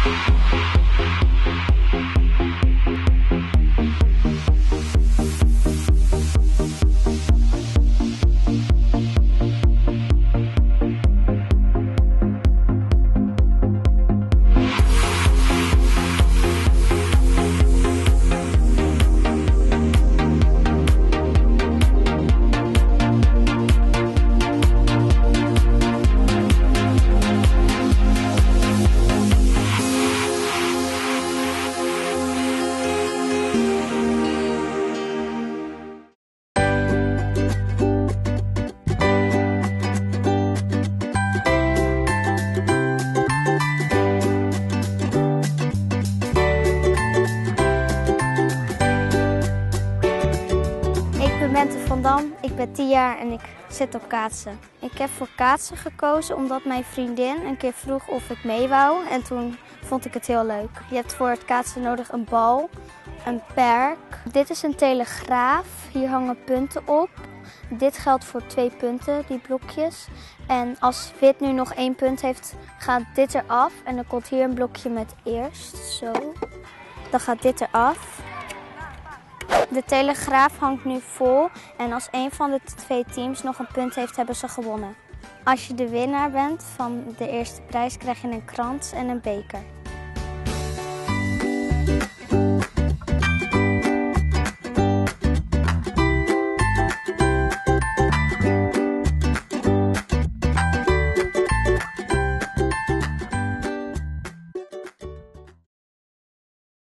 Ik ben Bente van Dam, ik ben 10 jaar en ik zit op kaatsen. Ik heb voor kaatsen gekozen omdat mijn vriendin een keer vroeg of ik mee wou en toen vond ik het heel leuk. Je hebt voor het kaatsen nodig een bal, een perk. Dit is een telegraaf, hier hangen punten op. Dit geldt voor 2 punten, die blokjes. En als wit nu nog 1 punt heeft, gaat dit eraf en dan komt hier een blokje met eerst, zo. Dan gaat dit eraf. De telegraaf hangt nu vol en als een van de 2 teams nog een punt heeft, hebben ze gewonnen. Als je de winnaar bent van de eerste prijs, krijg je een krans en een beker.